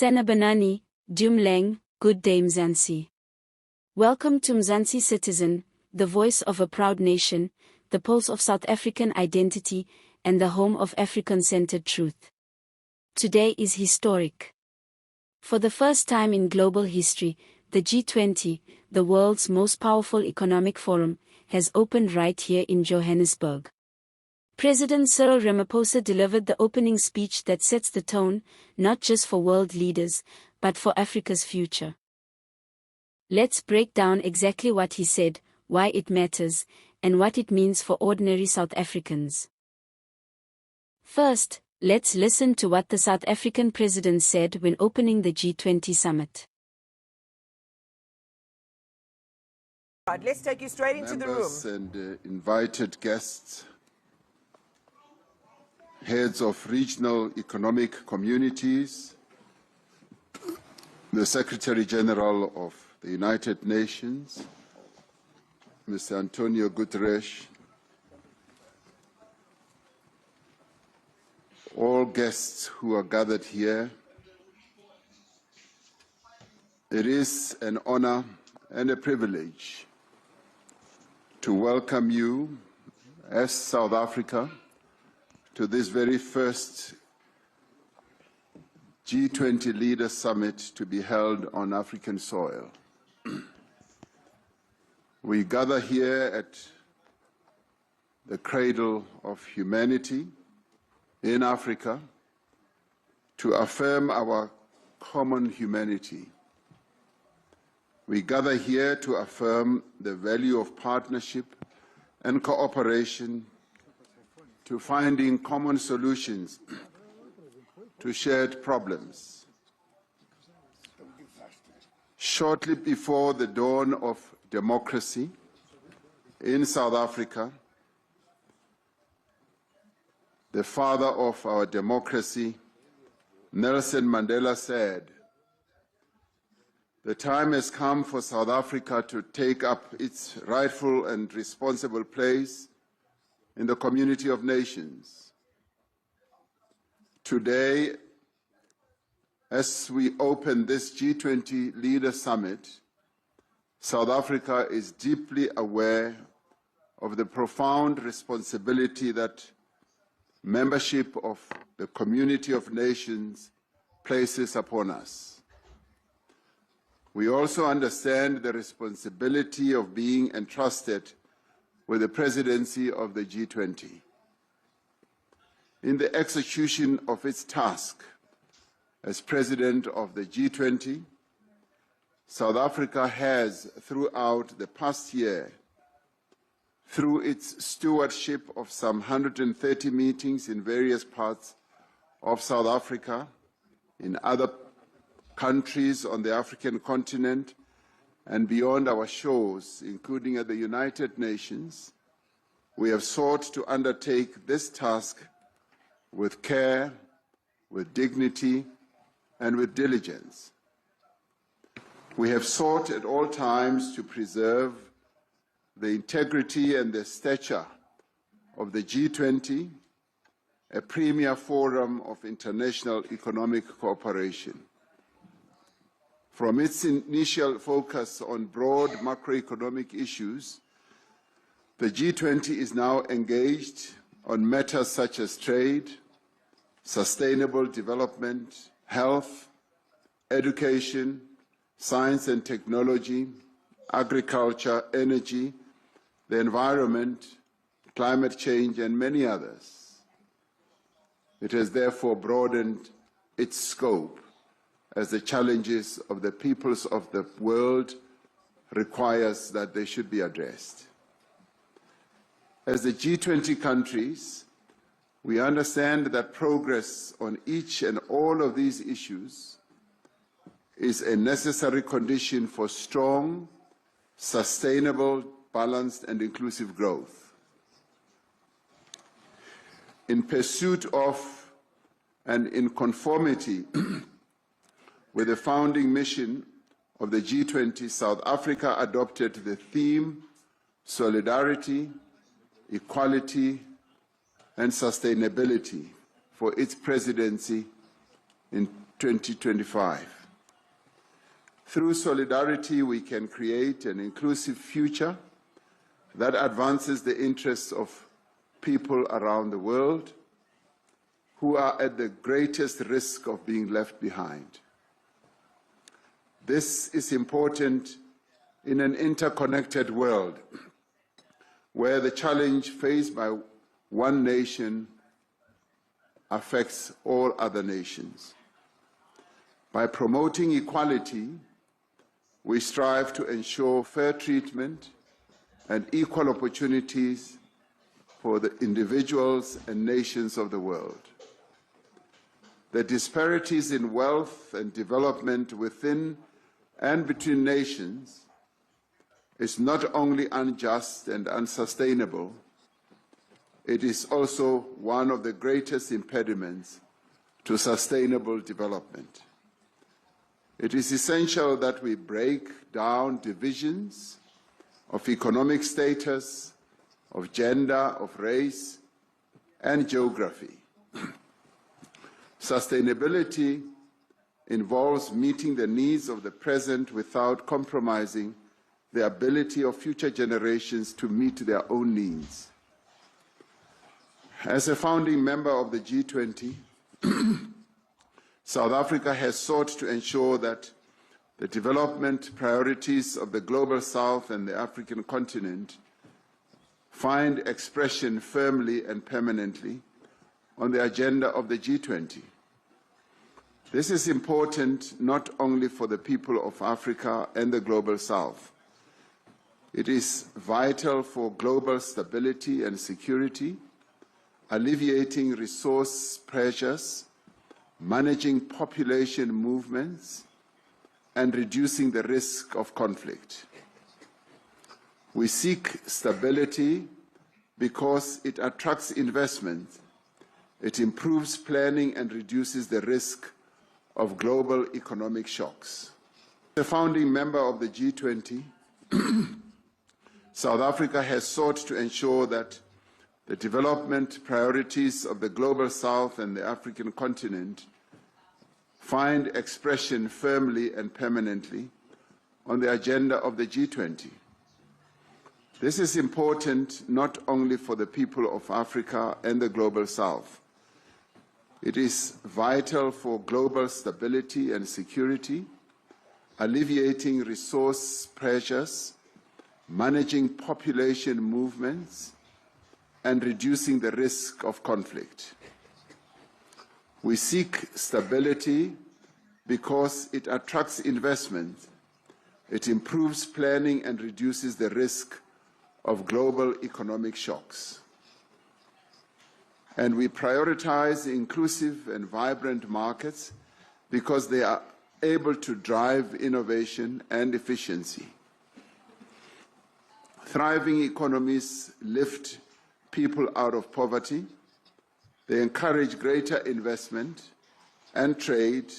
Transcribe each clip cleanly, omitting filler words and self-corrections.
Senabanani, Dumleng, good day Mzansi. Welcome to Mzansi Citizen, the voice of a proud nation, the pulse of South African identity, and the home of African-centered truth. Today is historic. For the first time in global history, the G20, the world's most powerful economic forum, has opened right here in Johannesburg. President Cyril Ramaphosa delivered the opening speech that sets the tone, not just for world leaders, but for Africa's future. Let's break down exactly what he said, why it matters, and what it means for ordinary South Africans. First, let's listen to what the South African president said when opening the G20 Summit. Let's take you straight into the room. Members and invited guests, heads of regional economic communities, the Secretary General of the United Nations, Mr. Antonio Guterres, all guests who are gathered here. It is an honor and a privilege to welcome you as South Africa to this very first G20 Leaders Summit to be held on African soil. We gather here at the cradle of humanity in Africa to affirm our common humanity. We gather here to affirm the value of partnership and cooperation, to finding common solutions to shared problems. Shortly before the dawn of democracy in South Africa, the father of our democracy, Nelson Mandela, said, "The time has come for South Africa to take up its rightful and responsible place in the community of nations." Today, as we open this G20 Leaders Summit, South Africa is deeply aware of the profound responsibility that membership of the community of nations places upon us. We also understand the responsibility of being entrusted with the presidency of the G20. In the execution of its task as president of the G20, South Africa has, throughout the past year, through its stewardship of some 130 meetings in various parts of South Africa, in other countries on the African continent, and beyond our shores, including at the United Nations, we have sought to undertake this task with care, with dignity, and with diligence. We have sought at all times to preserve the integrity and the stature of the G20, a premier forum of international economic cooperation. From its initial focus on broad macroeconomic issues, the G20 is now engaged on matters such as trade, sustainable development, health, education, science and technology, agriculture, energy, the environment, climate change, and many others. It has therefore broadened its scope as the challenges of the peoples of the world requires that they should be addressed. As the G20 countries, we understand that progress on each and all of these issues is a necessary condition for strong, sustainable, balanced, and inclusive growth. In pursuit of and in conformity with the founding mission of the G20, South Africa adopted the theme Solidarity, Equality, and Sustainability for its presidency in 2025. Through solidarity, we can create an inclusive future that advances the interests of people around the world who are at the greatest risk of being left behind. This is important in an interconnected world where the challenge faced by one nation affects all other nations. By promoting equality, we strive to ensure fair treatment and equal opportunities for the individuals and nations of the world. The disparities in wealth and development within and between nations is not only unjust and unsustainable, it is also one of the greatest impediments to sustainable development. It is essential that we break down divisions of economic status, of gender, of race, and geography. Sustainability involves meeting the needs of the present without compromising the ability of future generations to meet their own needs. As a founding member of the G20, South Africa has sought to ensure that the development priorities of the Global South and the African continent find expression firmly and permanently on the agenda of the G20. This is important not only for the people of Africa and the Global South. It is vital for global stability and security, alleviating resource pressures, managing population movements, and reducing the risk of conflict. We seek stability because it attracts investment, it improves planning and reduces the risk of global economic shocks. As a founding member of the G20, South Africa has sought to ensure that the development priorities of the Global South and the African continent find expression firmly and permanently on the agenda of the G20. This is important not only for the people of Africa and the Global South. It is vital for global stability and security, alleviating resource pressures, managing population movements, and reducing the risk of conflict. We seek stability because it attracts investment, it improves planning and reduces the risk of global economic shocks. And we prioritize inclusive and vibrant markets because they are able to drive innovation and efficiency. Thriving economies lift people out of poverty. They encourage greater investment and trade,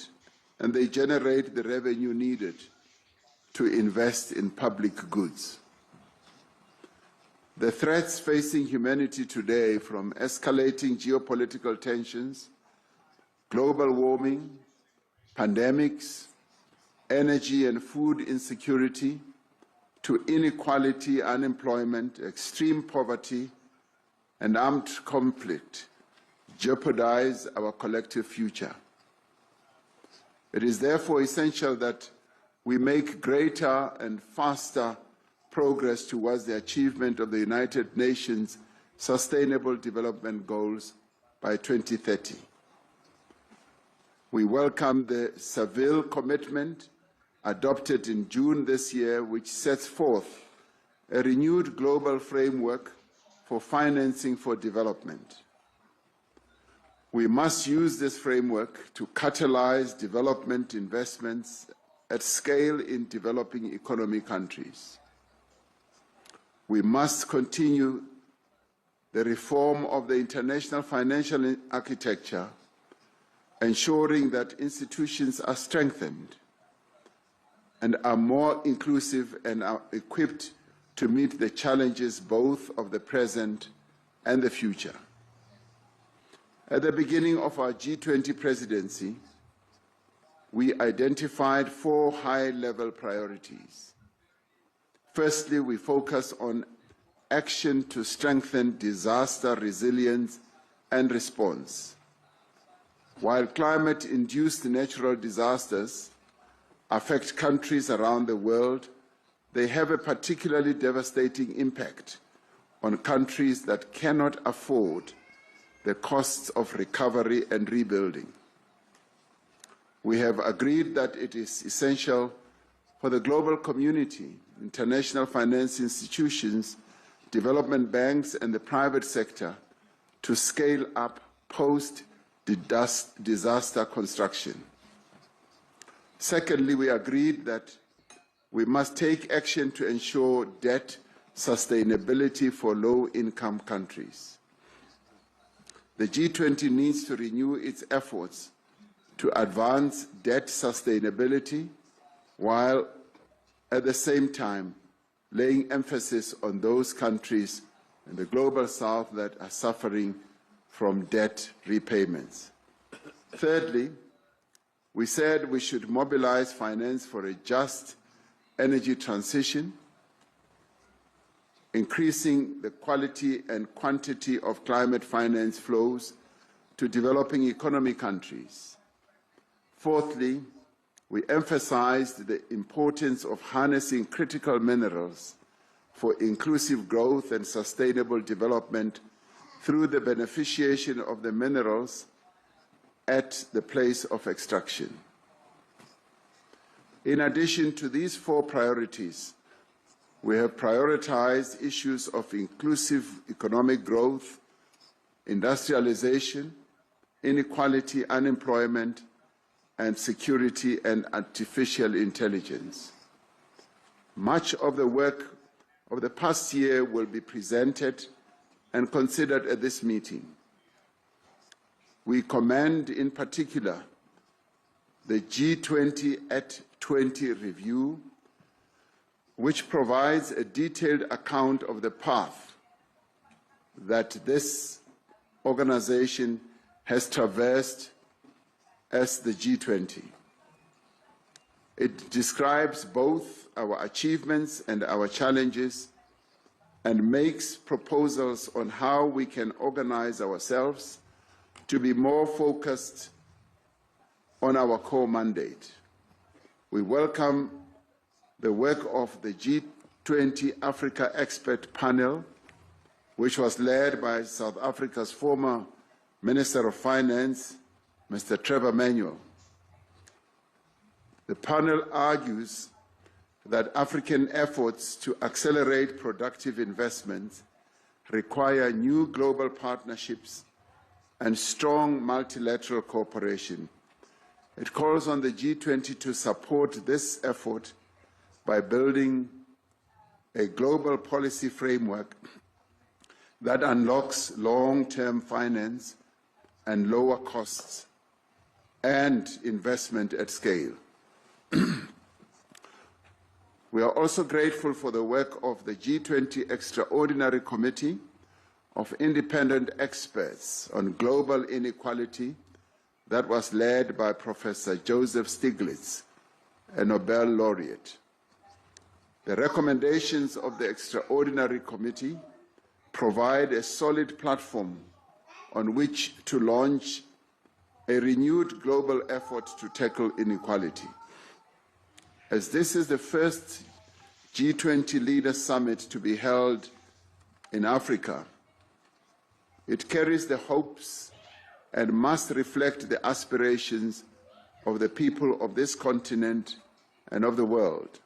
and they generate the revenue needed to invest in public goods. The threats facing humanity today, from escalating geopolitical tensions, global warming, pandemics, energy and food insecurity, to inequality, unemployment, extreme poverty, and armed conflict, jeopardize our collective future. It is therefore essential that we make greater and faster progress towards the achievement of the United Nations Sustainable Development Goals by 2030. We welcome the Seville Commitment adopted in June this year, which sets forth a renewed global framework for financing for development. We must use this framework to catalyze development investments at scale in developing economy countries. We must continue the reform of the international financial architecture, ensuring that institutions are strengthened and are more inclusive and are equipped to meet the challenges both of the present and the future. At the beginning of our G20 presidency, we identified 4 high-level priorities. Firstly, we focus on action to strengthen disaster resilience and response. While climate-induced natural disasters affect countries around the world, they have a particularly devastating impact on countries that cannot afford the costs of recovery and rebuilding. We have agreed that it is essential for the global community, international finance institutions, development banks, and the private sector to scale up post-disaster construction. Secondly, we agreed that we must take action to ensure debt sustainability for low-income countries. The G20 needs to renew its efforts to advance debt sustainability while at the same time laying emphasis on those countries in the global south that are suffering from debt repayments. Thirdly, we said we should mobilize finance for a just energy transition, increasing the quality and quantity of climate finance flows to developing economy countries. Fourthly, we emphasized the importance of harnessing critical minerals for inclusive growth and sustainable development through the beneficiation of the minerals at the place of extraction. In addition to these 4 priorities, we have prioritized issues of inclusive economic growth, industrialization, inequality, unemployment, and security and artificial intelligence. Much of the work of the past year will be presented and considered at this meeting. We commend in particular the G20 at 20 review, which provides a detailed account of the path that this organization has traversed as the G20. It describes both our achievements and our challenges and makes proposals on how we can organize ourselves to be more focused on our core mandate. We welcome the work of the G20 Africa Expert Panel, which was led by South Africa's former Minister of Finance, Mr. Trevor Manuel. The panel argues that African efforts to accelerate productive investment require new global partnerships and strong multilateral cooperation. It calls on the G20 to support this effort by building a global policy framework that unlocks long-term finance and lower costs and investment at scale. We are also grateful for the work of the G20 Extraordinary Committee of Independent Experts on Global Inequality that was led by Professor Joseph Stiglitz, a Nobel laureate. The recommendations of the Extraordinary Committee provide a solid platform on which to launch a renewed global effort to tackle inequality. As this is the first G20 Leaders Summit to be held in Africa, it carries the hopes and must reflect the aspirations of the people of this continent and of the world.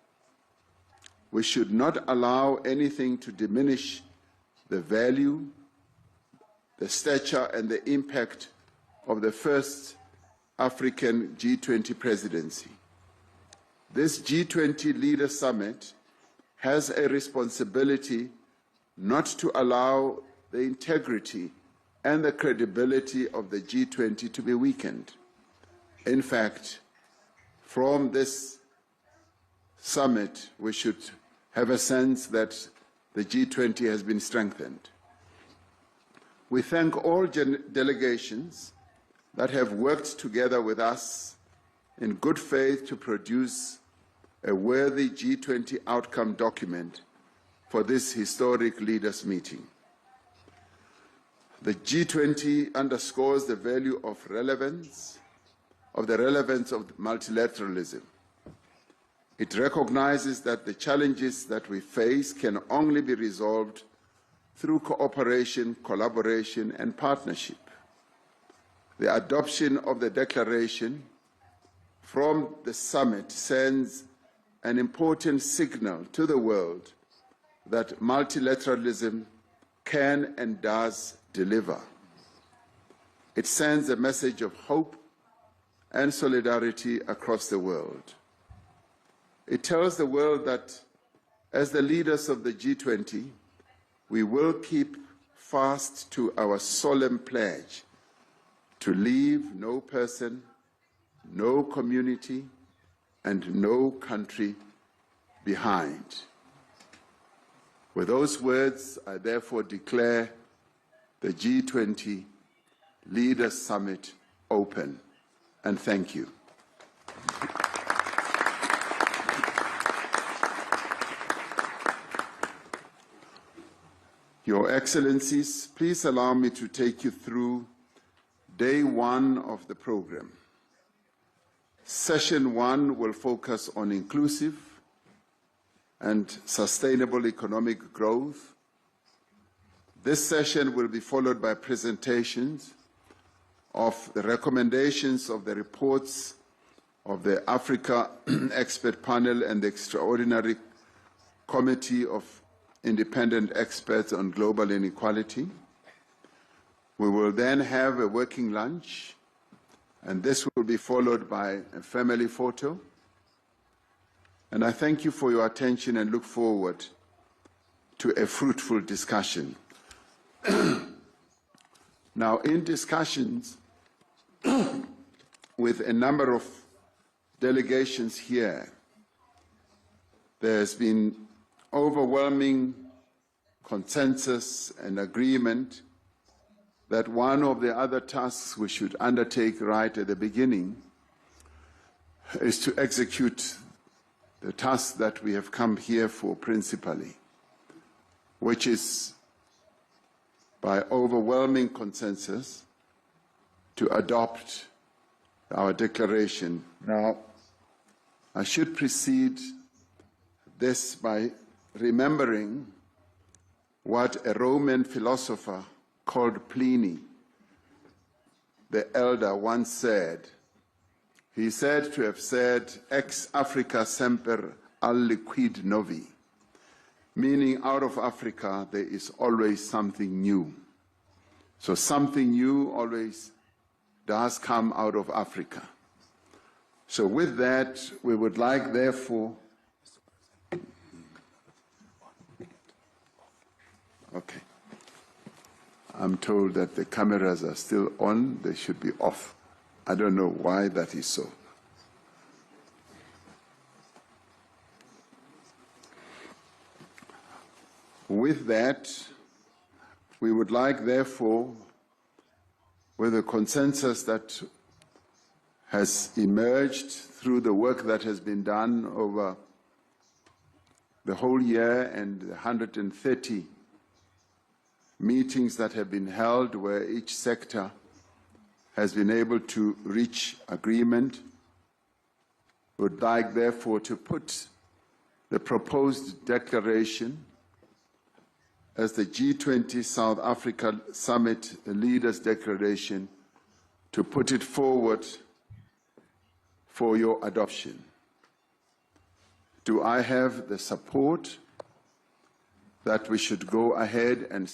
We should not allow anything to diminish the value, the stature, and the impact of the first African G20 presidency. This G20 Leaders Summit has a responsibility not to allow the integrity and the credibility of the G20 to be weakened. In fact, from this summit, we should have a sense that the G20 has been strengthened. We thank all delegations that have worked together with us in good faith to produce a worthy G20 outcome document for this historic leaders' meeting. The G20 underscores the value of the relevance of multilateralism. It recognizes that the challenges that we face can only be resolved through cooperation, collaboration, and partnership. The adoption of the declaration from the summit sends an important signal to the world that multilateralism can and does deliver. It sends a message of hope and solidarity across the world. It tells the world that as the leaders of the G20, we will keep fast to our solemn pledge to leave no person, no community, and no country behind. With those words, I therefore declare the G20 Leaders Summit open, and thank you. Your Excellencies, please allow me to take you through day one of the program. Session one will focus on inclusive and sustainable economic growth. This session will be followed by presentations of the recommendations of the reports of the Africa Expert Panel and the Extraordinary Committee of Independent Experts on Global Inequality. We will then have a working lunch, and this will be followed by a family photo. And I thank you for your attention and look forward to a fruitful discussion. Now, in discussions with a number of delegations here, there's been overwhelming consensus and agreement that one of the other tasks we should undertake right at the beginning is to execute the task that we have come here for principally, which is by overwhelming consensus to adopt our declaration. Now, I should precede this by remembering what a Roman philosopher called Pliny, the elder, once said. He said to have said, ex Africa semper aliquid novi, meaning out of Africa there is always something new. So something new always does come out of Africa. So with that, we would like, therefore, okay. I'm told that the cameras are still on, they should be off. I don't know why that is so. With that, we would like, therefore, with a consensus that has emerged through the work that has been done over the whole year and 130 meetings that have been held where each sector has been able to reach agreement, would like, therefore, to put the proposed declaration as the G20 South Africa Summit Leaders Declaration, to put it forward for your adoption. Do I have the support that we should go ahead and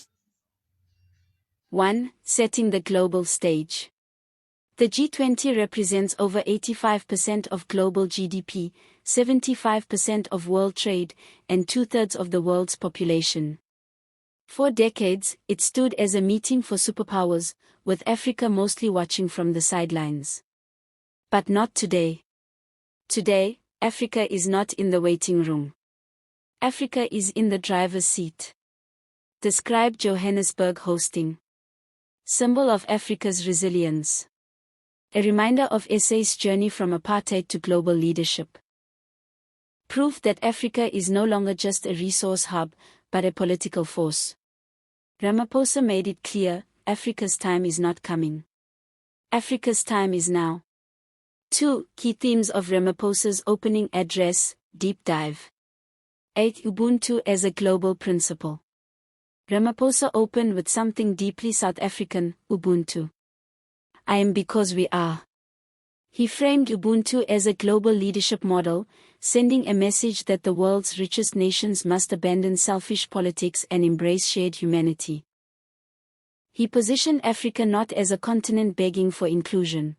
1. Setting the global stage. The G20 represents over 85% of global GDP, 75% of world trade, and 2/3 of the world's population. For decades, it stood as a meeting for superpowers, with Africa mostly watching from the sidelines. But not today. Today, Africa is not in the waiting room. Africa is in the driver's seat. Describe Johannesburg hosting. Symbol of Africa's resilience. A reminder of SA's journey from apartheid to global leadership. Proof that Africa is no longer just a resource hub, but a political force. Ramaphosa made it clear, Africa's time is not coming. Africa's time is now. 2. Key themes of Ramaphosa's opening address, deep dive. 8. Ubuntu as a global principle. Ramaphosa opened with something deeply South African, Ubuntu. I am because we are. He framed Ubuntu as a global leadership model, sending a message that the world's richest nations must abandon selfish politics and embrace shared humanity. He positioned Africa not as a continent begging for inclusion,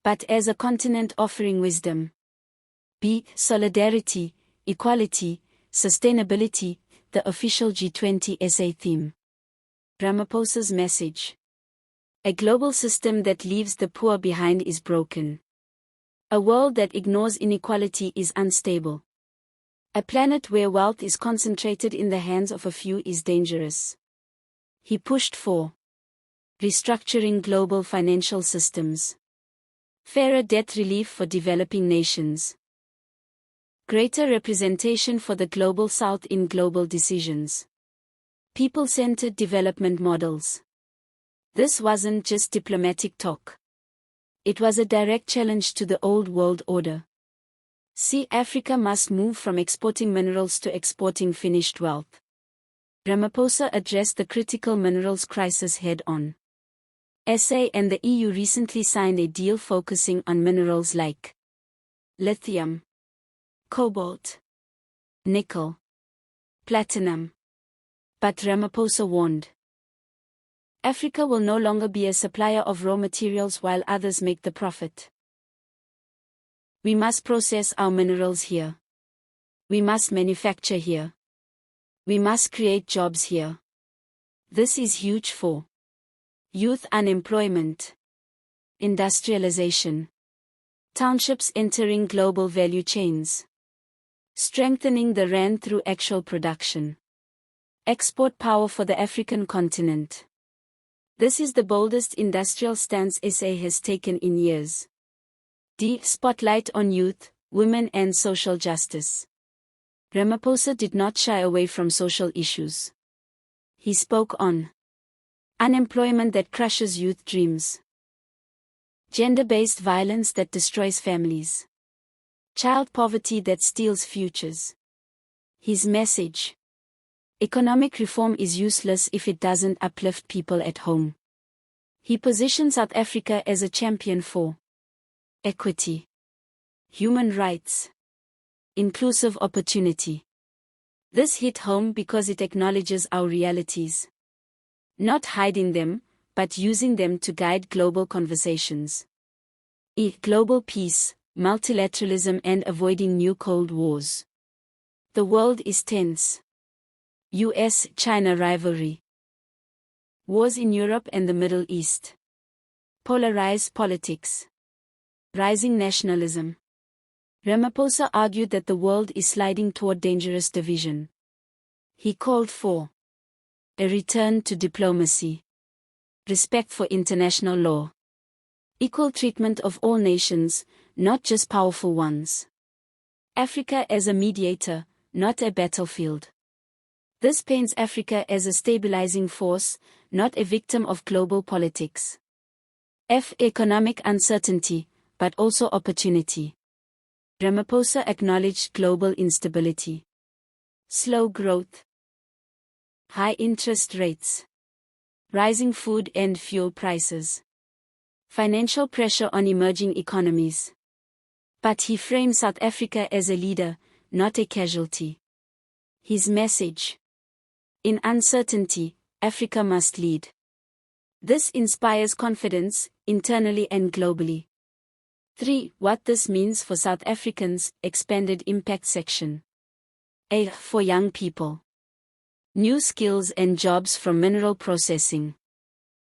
but as a continent offering wisdom. B. Solidarity, equality, sustainability, the official G20 SA theme. Ramaphosa's message. A global system that leaves the poor behind is broken. A world that ignores inequality is unstable. A planet where wealth is concentrated in the hands of a few is dangerous. He pushed for restructuring global financial systems, fairer debt relief for developing nations, greater representation for the Global South in global decisions, people-centered development models. This wasn't just diplomatic talk. It was a direct challenge to the old world order. See, Africa must move from exporting minerals to exporting finished wealth. Ramaphosa addressed the critical minerals crisis head-on. SA and the EU recently signed a deal focusing on minerals like lithium, cobalt, nickel, platinum. But Ramaphosa warned, Africa will no longer be a supplier of raw materials while others make the profit. We must process our minerals here. We must manufacture here. We must create jobs here. This is huge for youth unemployment, industrialization, townships entering global value chains, strengthening the rand through actual production, export power for the African continent. This is the boldest industrial stance SA has taken in years. D. Spotlight on youth, women and social justice. Ramaphosa did not shy away from social issues. He spoke on unemployment that crushes youth dreams, gender-based violence that destroys families, child poverty that steals futures. His message: economic reform is useless if it doesn't uplift people at home. He positioned South Africa as a champion for equity, human rights, inclusive opportunity. This hit home because it acknowledges our realities, not hiding them, but using them to guide global conversations. Global peace, multilateralism and avoiding new Cold Wars. The world is tense. US-China rivalry. Wars in Europe and the Middle East. Polarized politics. Rising nationalism. Ramaphosa argued that the world is sliding toward dangerous division. He called for a return to diplomacy, respect for international law, equal treatment of all nations, not just powerful ones. Africa as a mediator, not a battlefield. This paints Africa as a stabilizing force, not a victim of global politics. Economic uncertainty, but also opportunity. Ramaphosa acknowledged global instability, slow growth, high interest rates, rising food and fuel prices, financial pressure on emerging economies. But he framed South Africa as a leader, not a casualty. His message: in uncertainty, Africa must lead. This inspires confidence, internally and globally. 3. What this means for South Africans, expanded impact section. A. For young people. New skills and jobs from mineral processing.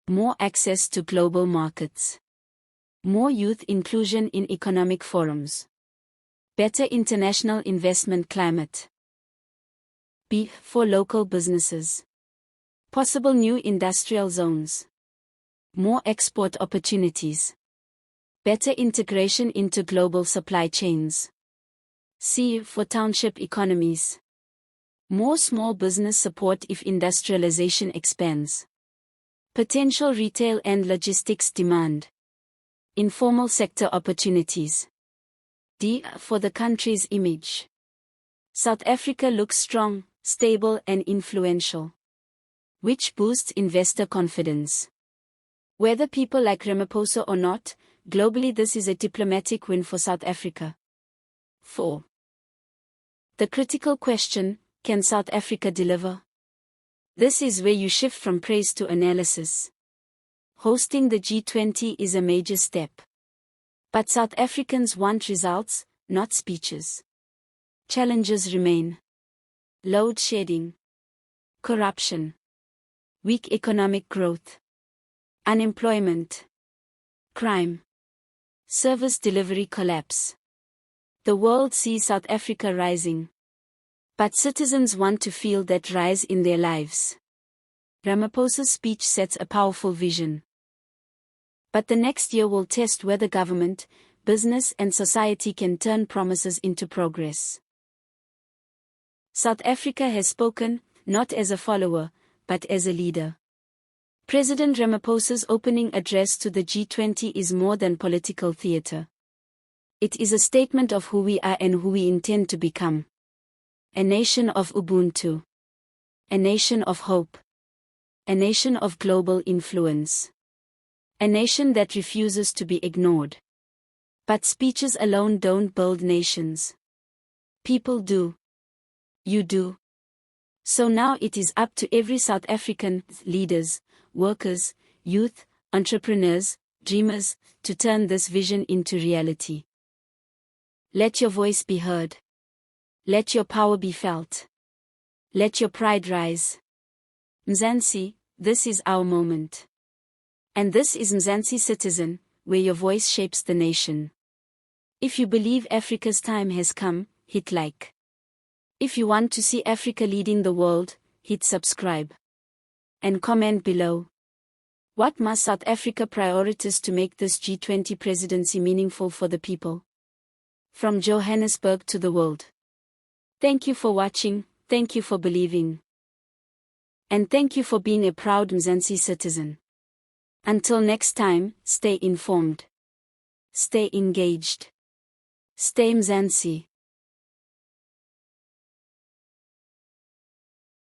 More access to global markets. More youth inclusion in economic forums. Better international investment climate. B. For local businesses. Possible new industrial zones. More export opportunities. Better integration into global supply chains. C. For township economies. More small business support if industrialization expands. Potential retail and logistics demand. Informal sector opportunities. D. For the country's image. South Africa looks strong, stable and influential, which boosts investor confidence. Whether people like Ramaphosa or not, globally this is a diplomatic win for South Africa. 4. The critical question, can South Africa deliver? This is where you shift from praise to analysis. Hosting the G20 is a major step. But South Africans want results, not speeches. Challenges remain. Load shedding. Corruption. Weak economic growth. Unemployment. Crime. Service delivery collapse. The world sees South Africa rising. But citizens want to feel that rise in their lives. Ramaphosa's speech sets a powerful vision. But the next year will test whether government, business and society can turn promises into progress. South Africa has spoken, not as a follower, but as a leader. President Ramaphosa's opening address to the G20 is more than political theater. It is a statement of who we are and who we intend to become. A nation of Ubuntu. A nation of hope. A nation of global influence. A nation that refuses to be ignored. But speeches alone don't build nations. People do. You do. So now it is up to every South African, leaders, workers, youth, entrepreneurs, dreamers, to turn this vision into reality. Let your voice be heard. Let your power be felt. Let your pride rise. Mzansi, this is our moment. And this is Mzansi Citizen, where your voice shapes the nation. If you believe Africa's time has come, hit like. If you want to see Africa leading the world, hit subscribe. And comment below. What must South Africa prioritize to make this G20 presidency meaningful for the people? From Johannesburg to the world. Thank you for watching, thank you for believing. And thank you for being a proud Mzansi citizen. Until next time, stay informed. Stay engaged. Stay Mzansi.